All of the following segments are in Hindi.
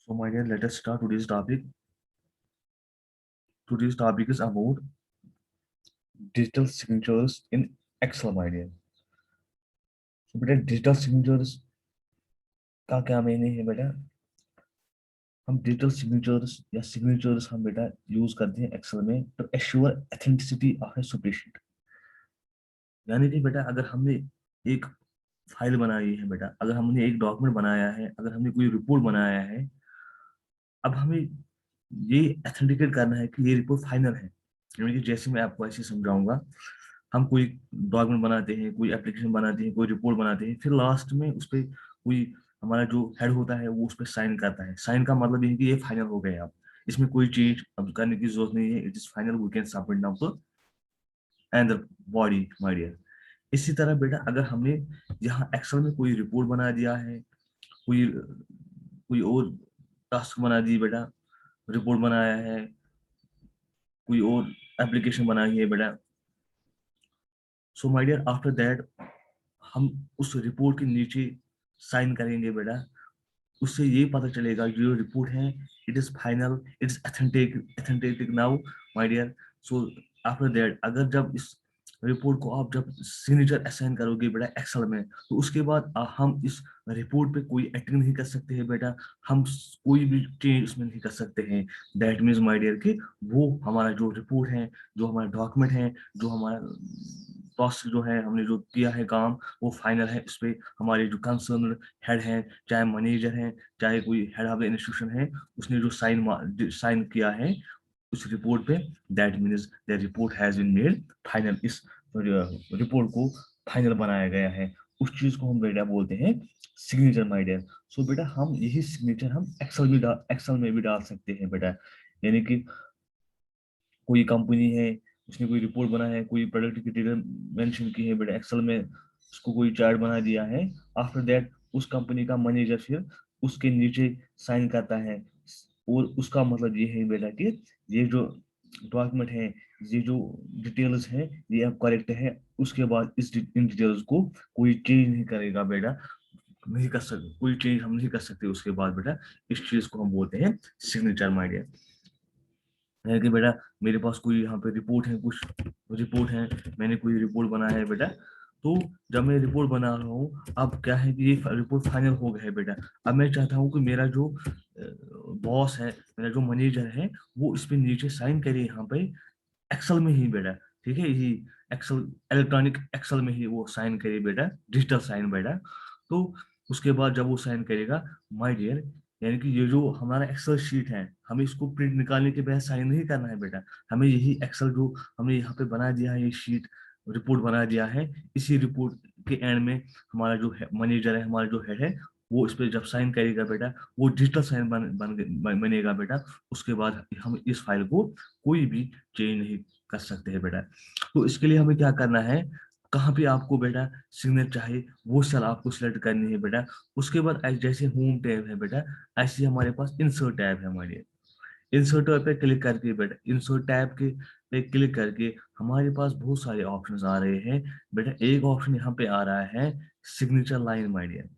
So, my dear, let us start today's topic. Today's topic is about digital signatures in Excel, my dear. So, बेटा डिजिटल सिग्नेचर्स का क्या मीनिंग है बेटा? हम डिजिटल सिग्नेचर्स या सिग्नेचर्स हम बेटा यूज करते हैं एक्सेल में to assure authenticity of a spreadsheet. यानी कि बेटा अगर हमने एक फाइल बनाई है बेटा, अगर हमने एक डॉक्यूमेंट बनाया है, अगर हमने कोई रिपोर्ट बनाया है, अब हमें ये एथेंटिकेट करना है कि ये रिपोर्ट फाइनल है। यानी कि जैसे मैं आपको ऐसे समझाऊंगा, हम कोई डॉक्यूमेंट बनाते हैं, कोई एप्लीकेशन बनाते हैं, कोई रिपोर्ट बनाते हैं, फिर लास्ट में उस पर कोई हमारा जो हेड होता है वो उस पर साइन करता है। साइन का मतलब ये है कि ये फाइनल हो गया। अब इसमें कोई चेंज अब करने की जरूरत नहीं है, it is final, we can submit now to end the body my dear. इसी तरह बेटा अगर हमने यहाँ एक्सेल में कोई रिपोर्ट बना दिया है, कोई कोई और टास्क बना दी बेटा, रिपोर्ट बनाया है, कोई और एप्लीकेशन बनाई है बेटा, so my dear after that हम उस रिपोर्ट के नीचे साइन करेंगे बेटा। उससे ये पता चलेगा जो रिपोर्ट है it is final, it is authentic now my dear. So after that अगर जब इस रिपोर्ट को आप जब सिग्नेचर असाइन करोगे बेटा एक्सेल में, तो उसके बाद हम इस रिपोर्ट पे कोई एक्टिंग नहीं कर सकते हैं बेटा, हम कोई भी चेंज उसमें नहीं कर सकते हैं। दैट मीन्स माय डियर कि वो हमारा जो रिपोर्ट है, जो हमारा डॉक्यूमेंट है, जो हमारा टास्क जो है, हमने जो किया है काम, वो फाइनल है। इस पे हमारे जो कंसर्न हेड है, चाहे मैनेजर है, चाहे कोई हेड ऑफ द इंस्टीट्यूशन है, उसने जो साइन किया है उस रिपोर्ट पे, that means the report has been made final. इस रिपोर्ट को फाइनल बनाया गया है। उस चीज को हम बेटा बोलते हैं सिग्नेचर माय डियर। सो बेटा हम यही सिग्नेचर हम एक्सेल में भी डाल सकते हैं बेटा। यानी कि कोई कंपनी है, उसने कोई रिपोर्ट बना है, कोई प्रोडक्ट की डिटेल मेंशन की है बेटा एक्सेल में, उसको कोई चार्ट बना दिया है, आफ्टर दैट उस कंपनी का मैनेजर फिर उसके नीचे साइन करता है। और उसका मतलब ये है बेटा कि ये जो डॉक्यूमेंट है, ये जो डिटेल्स है, ये अब करेक्ट है। उसके बाद इन डिटेल्स को कोई चेंज नहीं करेगा बेटा, नहीं कर सकते, कोई चेंज हम नहीं कर सकते उसके बाद बेटा। इस चीज को हम बोलते हैं सिग्नेचर माय डियर। है कि बेटा मेरे पास कोई यहाँ पे रिपोर्ट है, कुछ रिपोर्ट है, मैंने कोई रिपोर्ट बनाया है बेटा, तो जब मैं रिपोर्ट बना रहा हूँ, अब क्या है कि ये रिपोर्ट फाइनल हो गया है बेटा। अब मैं चाहता हूँ कि मेरा जो बॉस है, मेरा जो मैनेजर है, वो इस पे नीचे साइन करे यहाँ पे एक्सेल में ही बेटा। ठीक है, यही एक्सेल, इलेक्ट्रॉनिक एक्सेल में ही वो साइन करे बेटा, डिजिटल साइन बेटा। तो उसके बाद जब वो साइन करेगा माय डियर, यानी कि ये जो हमारा एक्सेल शीट है, हमें इसको प्रिंट निकालने के बाद साइन नहीं करना है बेटा। हमें यही एक्सेल जो हमने यहाँ पे बना दिया है, ये शीट रिपोर्ट बना दिया है, इसी रिपोर्ट के एंड में हमारा जो मैनेजर है, हमारा जो हेड है, वो इस पे जब साइन करेगा बेटा, वो डिजिटल साइन बनेगा बेटा। उसके बाद हम इस फाइल को कोई भी चेंज नहीं कर सकते हैं बेटा। तो इसके लिए हमें क्या करना है, कहाँ पे आपको बेटा सिग्नेचर चाहिए, वो सेल आपको सिलेक्ट करनी है बेटा। उसके बाद जैसे होम टैब है बेटा, ऐसे हमारे पास इंसर्ट टैब है हमारे। इंसर्ट टैब पे क्लिक करके बेटा, इंसर्ट टैब के पे क्लिक करके हमारे पास बहुत सारे ऑप्शंस आ रहे हैं बेटा। एक ऑप्शन यहाँ पे आ रहा है सिग्नेचर लाइन माय डियर।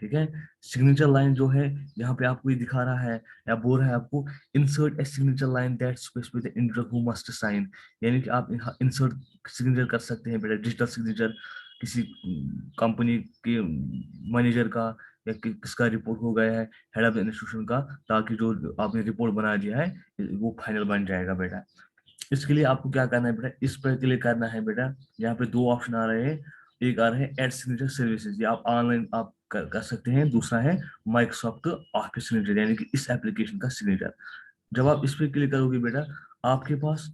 ठीक है, सिग्नेचर लाइन जो है यहाँ पे आपको ये दिखा रहा है या बोल रहा है आपको, insert a signature line that specifies the individual who must sign. यानी कि आप इंसर्ट सिग्नेचर कर सकते हैं बेटा, डिजिटल सिग्नेचर किसी कंपनी के मैनेजर का, या किसका रिपोर्ट हो गया है, हेड ऑफ द इंस्टीट्यूशन का, ताकि जो आपने रिपोर्ट बना दिया है वो फाइनल बन जाएगा बेटा। इसके लिए आपको क्या करना है बेटा, इस पर क्लिक करना है बेटा। यहाँ पे दो ऑप्शन आ रहे हैं, एक आ रहा है एड सिग्नेचर सर्विसेज, ये आप ऑनलाइन आप कर सकते हैं। दूसरा है माइक्रोसॉफ्ट ऑफिस सिग्नेचर, यानी कि इस एप्लीकेशन का सिग्नेचर। जब आप इस पर क्लिक करोगे बेटा, आपके पास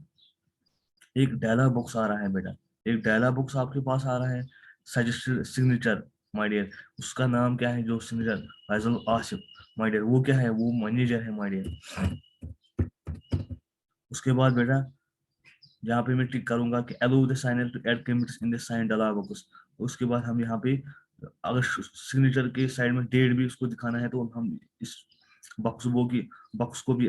एक डायलॉग बॉक्स आ रहा है बेटा, एक डायलॉग बॉक्स आपके पास आ रहा है, सजेस्टेड सिग्नेचर माय डियर। उसका नाम क्या है, जो signature Faisal Asif my dear, वो क्या है, वो मैनेजर है माय डियर। उसके बाद बेटा यहाँ पे मैं टिक करूंगा कि allow the signer to add commits in the sign dialog box. उसके बाद हम यहाँ पे अगर सिग्नेचर के साइड में डेट भी उसको दिखाना है, तो हम इस बॉक्स को भी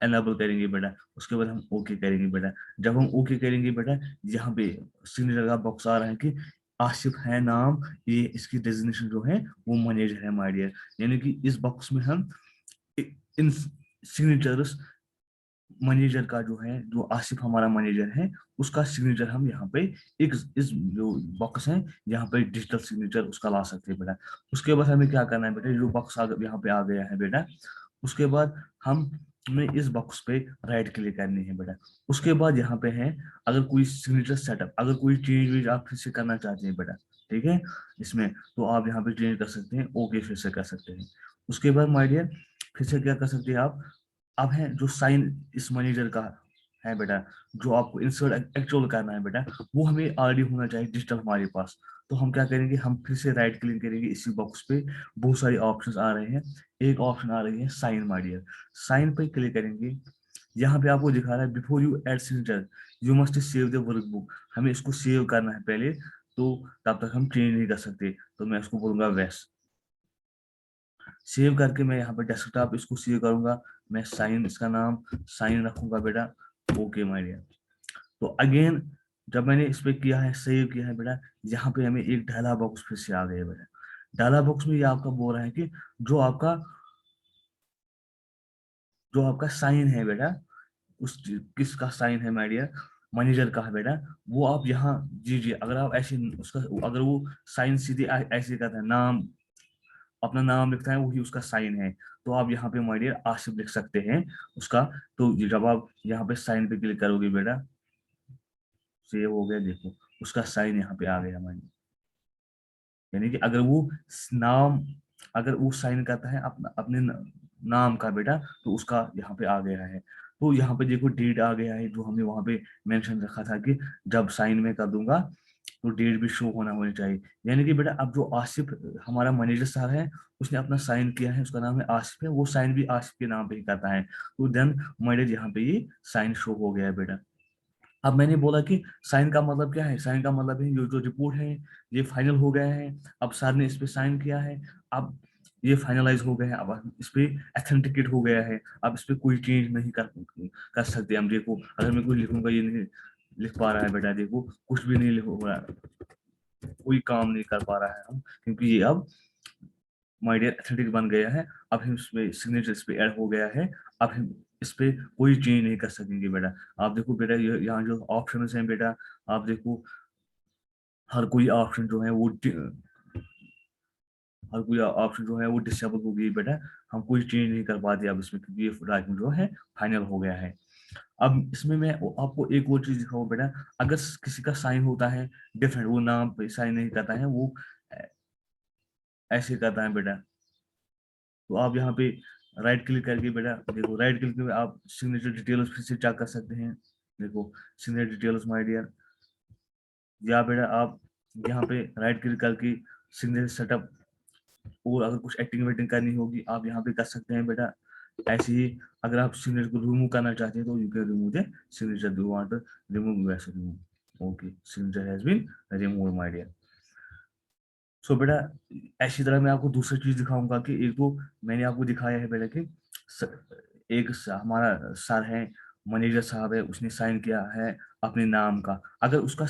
एनेबल करेंगे बेटा। उसके बाद हम ओके करेंगे बेटा। जब हम ओके करेंगे बेटा, यहाँ पे सिग्नेचर का बॉक्स आ रहा है कि आसिफ है नाम, ये इसकी डेजिग्नेशन जो है वो मैनेजर है माय डियर। यानी कि इस बॉक्स में हम इन सिग्नेचर्स मैनेजर का जो है, जो आसिफ हमारा मैनेजर है, उसका सिग्नेचर हम यहाँ पे एक इस जो बॉक्स है यहाँ पे डिजिटल सिग्नेचर उसका ला सकते हैं बेटा। उसके बाद हमें क्या करना है बेटा, जो बॉक्स यहाँ पे आ गया है बेटा, उसके बाद हमें इस बॉक्स पे राइट क्लिक करनी है बेटा। उसके बाद यहाँ पे है, अगर कोई सिग्नेचर सेटअप, अगर कोई चेंज आप फिर से करना चाहते हैं बेटा, ठीक है, इसमें तो आप यहाँ पे चेंज कर सकते हैं, ओके फिर से कर सकते हैं। उसके बाद माय डियर फिर से क्या कर सकते हैं आप, अब है जो साइन इस मैनेजर का है बेटा, जो आपको इंसर्ट एक्चुअल करना है बेटा, वो हमें ऑलरेडी होना चाहिए डिजिटल हमारे पास। तो हम क्या करेंगे, हम फिर से राइट क्लिक करेंगे इसी बॉक्स पे, बहुत सारे ऑप्शंस आ रहे हैं, एक ऑप्शन आ रही है साइन माइडियर, साइन पे क्लिक करेंगे। यहाँ पे आपको दिखा रहा है before you add signature you must save the workbook, हमें इसको सेव करना है पहले, तो तब तक हम चेंज नहीं कर सकते। तो मैं इसको बोलूंगा वेस्ट, सेव करके मैं यहाँ पे डेस्कटॉप इसको सेव करूंगा, मैं साइन, इसका नाम साइन रखूंगा बेटा, ओके माय डियर। तो अगेन जब मैंने इस पे किया है, सेव किया है बेटा, यहाँ पे हमें एक डायलॉग बॉक्स फिर से आ गया बेटा। डायलॉग बॉक्स में ये आपका बोल रहा है कि जो आपका जो आपका साइन है बेटा, उस किसका साइन है माय डियर, मैनेजर का है बेटा, वो आप यहाँ दीजिए। अगर आप ऐसे उसका, अगर वो साइन सीधे ऐसे करता है, नाम अपना नाम लिखता है, वही उसका साइन है, तो आप यहाँ पे माय डियर आसिफ लिख सकते हैं उसका। तो जब आप यहाँ पे साइन पे क्लिक करोगे बेटा, सेव हो गया, देखो उसका साइन यहाँ पे आ गया हमारी। यानी कि अगर वो नाम, अगर वो साइन करता है अपने नाम का बेटा, तो उसका यहाँ पे आ गया है। तो यहाँ पे देखो डेट आ गया है, जो हमने वहां पे मेंशन रखा था कि जब साइन में कर दूंगा तो डेट भी शो होनी चाहिए। यानी कि बेटा अब जो आसिफ हमारा मैनेजर साहब है, उसने अपना साइन किया है, उसका नाम है आसिफ है, वो साइन भी आसिफ के नाम पे ही करता है, तो देन मैनेजर यहाँ पे ये साइन शो हो गया है बेटा। अब मैंने बोला कि साइन का मतलब क्या है, साइन का मतलब है ये जो रिपोर्ट है ये फाइनल हो गया है, अब सर ने इस पे साइन किया है, अब ये फाइनलाइज हो गया है, अब इस पे अथेंटिकेट हो गया है, अब इस पे कोई चेंज नहीं कर सकते हम। देखो अगर मैं कुछ लिखूंगा, ये नहीं लिख पा रहा है बेटा, देखो कुछ भी नहीं लिख हो रहा है, कोई काम नहीं कर पा रहा है हम, क्योंकि ये अब माय डियर एथेंटिक बन गया है। अब हम इसमें सिग्नेचर इस पे ऐड हो गया है, अब हम इस पे कोई चेंज नहीं कर सकेंगे बेटा। आप देखो बेटा, यहाँ जो ऑप्शन हैं बेटा, आप देखो हर कोई ऑप्शन जो है वो हर कोई ऑप्शन जो है वो डिसेबल हो गई बेटा, हम कोई चेंज नहीं कर पाते अब इसमें, क्योंकि ये डॉक्यूमेंट जो है फाइनल हो गया है। अब इसमें मैं आपको एक और चीज दिखाऊं बेटा, अगर किसी का साइन होता है डिफरेंट, वो नाम पे साइन नहीं करता है, वो ऐसे करता है बेटा, तो आप यहाँ पे राइट क्लिक करके बेटा, देखो राइट क्लिक करके आप सिग्नेचर डिटेल्स फिर से चेक कर सकते हैं। देखो सिग्नेचर डिटेल्स माय डियर, या बेटा आप यहाँ पे राइट क्लिक करके सिग्नेचर सेटअप, और अगर कुछ एक्टिंग वेटिंग करनी होगी आप यहाँ पे कर सकते हैं बेटा। ऐसे ही अगर आप सिग्नेचर को रिमूव करना चाहते हैं तो you can remove the signature, do want remove, वैसे remove, okay signature has been remove my dear. So बेटा ऐसी तरह मैं आपको दूसरी चीज दिखाऊंगा कि एक तो मैंने आपको दिखाया है बेटा कि हमारा सर है, मैनेजर साहब है, उसने साइन किया है अपने नाम का, अगर उसका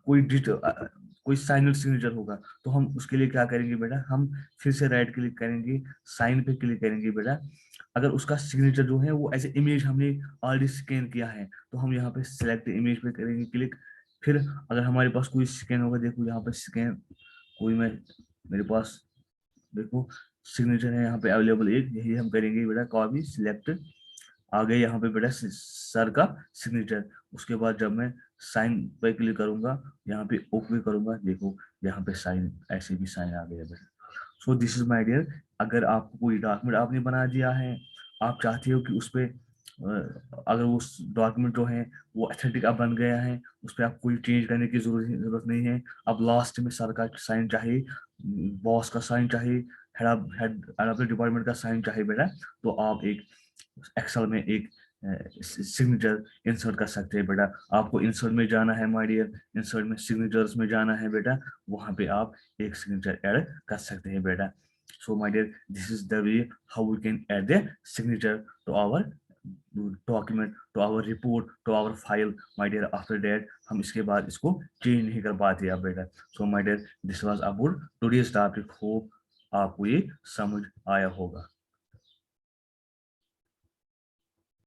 कोई कोई साइनल सिग्नेचर होगा, तो हम उसके लिए क्या करेंगे बेटा, हम फिर से राइट क्लिक करेंगे, साइन पे क्लिक करेंगे बेटा। अगर उसका सिग्नेचर जो है वो ऐसे इमेज हमने ऑलरेडी स्कैन किया है, तो हम यहाँ पे सिलेक्ट इमेज पे करेंगे क्लिक। फिर अगर हमारे पास कोई स्कैन होगा, देखो यहाँ पे स्कैन कोई, मैं मेरे पास देखो सिग्नेचर है यहाँ पे अवेलेबल एक, यही हम करेंगे बेटा, कॉपी सिलेक्ट, आ गए यहाँ पे बेटा सर का सिग्नेचर। उसके बाद जब मैं साइन पे क्लिक करूंगा, यहाँ पे ओके करूंगा, देखो यहाँ पे साइन, ऐसे भी साइन आ गया बेटा। So this is my dear, अगर आपको कोई डॉक्यूमेंट आपने बना दिया है, आप चाहते हो कि उस पर अगर वो डॉक्यूमेंट जो है वो अथेंटिक अब बन गया है, उस पर आप कोई चेंज करने की जरूरत नहीं है, अब लास्ट में सर का साइन चाहिए, बॉस का साइन चाहिए, हेड ऑफ द डिपार्टमेंट का साइन चाहिए बेटा, तो आप एक एक्सेल में एक सिग्नेचर इंसर्ट कर सकते हैं बेटा। आपको इंसर्ट में जाना है माय डियर, इंसर्ट में सिग्नेचर्स में जाना है बेटा, वहां पे आप एक सिग्नेचर ऐड कर सकते हैं बेटा। So my dear this is the way how we can add the signature to our document, to our report, to our file my dear. After that हम इसके बाद इसको चेंज नहीं कर पाते अब बेटा। So my dear this was about today's topic, hope आपको ये समझ आया होगा।